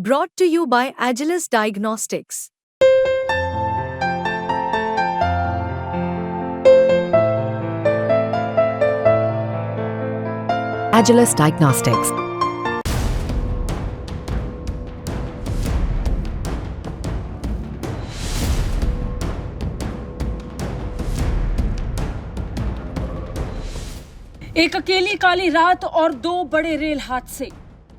Brought to you by Agilus Diagnostics. Agilus Diagnostics. एक अकेली काली रात और दो बड़े रेल हादसे।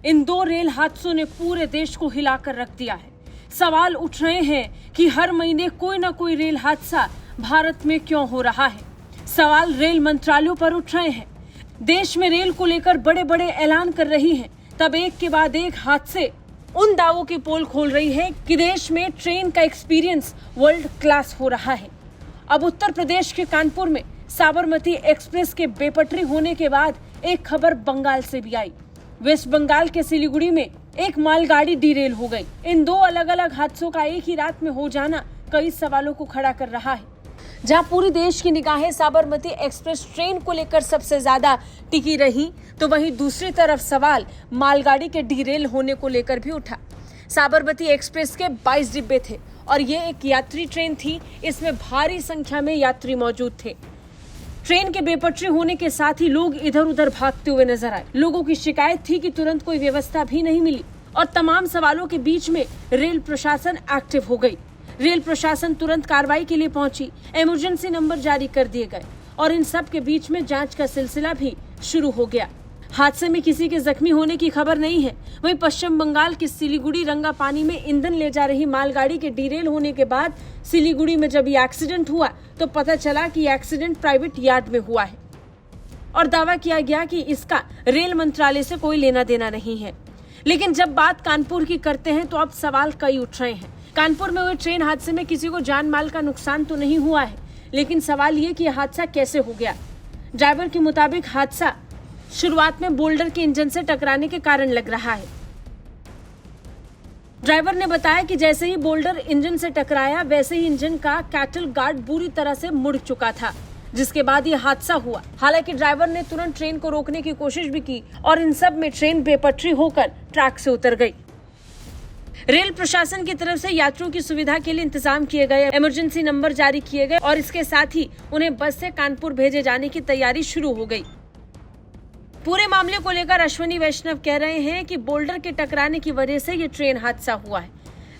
इन दो रेल हादसों ने पूरे देश को हिलाकर रख दिया है। सवाल उठ रहे हैं कि हर महीने कोई ना कोई रेल हादसा भारत में क्यों हो रहा है। सवाल रेल मंत्रालयों पर उठ रहे हैं। देश में रेल को लेकर बड़े बड़े ऐलान कर रही हैं, तब एक के बाद एक हादसे उन दावों की पोल खोल रही है कि देश में ट्रेन का एक्सपीरियंस वर्ल्ड क्लास हो रहा है। अब उत्तर प्रदेश के कानपुर में साबरमती एक्सप्रेस के बेपटरी होने के बाद एक खबर बंगाल से भी आई। वेस्ट बंगाल के सिलीगुड़ी में एक मालगाड़ी डीरेल हो गई। इन दो अलग अलग हादसों का एक ही रात में हो जाना कई सवालों को खड़ा कर रहा है। जहां पूरी देश की निगाहें साबरमती एक्सप्रेस ट्रेन को लेकर सबसे ज्यादा टिकी रही, तो वहीं दूसरी तरफ सवाल मालगाड़ी के डीरेल होने को लेकर भी उठा। साबरमती एक्सप्रेस के 22 डिब्बे थे और ये एक यात्री ट्रेन थी। इसमें भारी संख्या में यात्री मौजूद थे। ट्रेन के बेपटरी होने के साथ ही लोग इधर उधर भागते हुए नजर आए। लोगों की शिकायत थी कि तुरंत कोई व्यवस्था भी नहीं मिली और तमाम सवालों के बीच में रेल प्रशासन एक्टिव हो गई। रेल प्रशासन तुरंत कार्रवाई के लिए पहुंची। इमरजेंसी नंबर जारी कर दिए गए और इन सब के बीच में जांच का सिलसिला भी शुरू हो गया। हादसे में किसी के जख्मी होने की खबर नहीं है। वहीं पश्चिम बंगाल के सिलीगुड़ी रंगापानी में ईंधन ले जा रही मालगाड़ी के डीरेल होने के बाद सिलीगुड़ी में जब ये एक्सीडेंट हुआ तो पता चला कि एक्सीडेंट प्राइवेट यार्ड में हुआ है और दावा किया गया कि इसका रेल मंत्रालय से कोई लेना देना नहीं है। लेकिन जब बात कानपुर की करते हैं तो अब सवाल कई उठ रहे हैं। कानपुर में हुए ट्रेन हादसे में किसी को जान माल का नुकसान तो नहीं हुआ है, लेकिन सवाल ये कि यह हादसा कैसे हो गया। ड्राइवर के मुताबिक हादसा शुरुआत में बोल्डर के इंजन से टकराने के कारण लग रहा है। ड्राइवर ने बताया कि जैसे ही बोल्डर इंजन से टकराया वैसे ही इंजन का कैटल गार्ड बुरी तरह से मुड़ चुका था, जिसके बाद ये हादसा हुआ। हालांकि ड्राइवर ने तुरंत ट्रेन को रोकने की कोशिश भी की और इन सब में ट्रेन बेपटरी होकर ट्रैक से उतर गई। रेल प्रशासन की तरफ से यात्रियों की सुविधा के लिए इंतजाम किए गए, इमरजेंसी नंबर जारी किए गए और इसके साथ ही उन्हें बस से कानपुर भेजे जाने की तैयारी शुरू हो गई। पूरे मामले को लेकर अश्विनी वैष्णव कह रहे हैं कि बोल्डर के टकराने की वजह से ये ट्रेन हादसा हुआ है।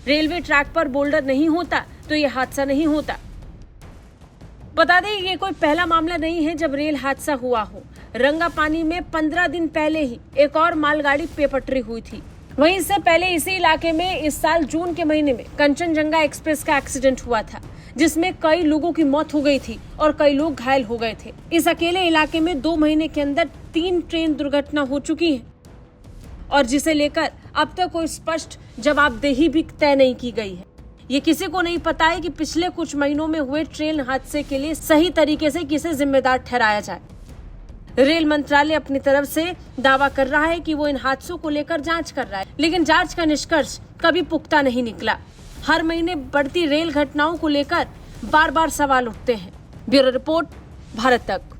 रेलवे ट्रैक पर बोल्डर नहीं होता तो ये हादसा नहीं होता। बता दें ये कोई पहला मामला नहीं है जब रेल हादसा हुआ हो। रंगापानी में 15 दिन पहले ही एक और मालगाड़ी बेपटरी हुई थी। वहीं इससे पहले इसी इलाके में इस साल जून के महीने में कंचनजंगा एक्सप्रेस का एक्सीडेंट हुआ था, जिसमें कई लोगों की मौत हो गई थी और कई लोग घायल हो गए थे। इस अकेले इलाके में 2 महीने के अंदर 3 ट्रेन दुर्घटना हो चुकी है और जिसे लेकर अब तक कोई स्पष्ट जवाबदेही भी तय नहीं की गई है। ये किसी को नहीं पता है कि पिछले कुछ महीनों में हुए ट्रेन हादसे के लिए सही तरीके से किसे जिम्मेदार ठहराया जाए। रेल मंत्रालय अपनी तरफ से दावा कर रहा है कि वो इन हादसों को लेकर जांच कर रहा है, लेकिन जांच का निष्कर्ष कभी पुख्ता नहीं निकला। हर महीने बढ़ती रेल घटनाओं को लेकर बार बार सवाल उठते हैं। ब्यूरो रिपोर्ट, भारत तक।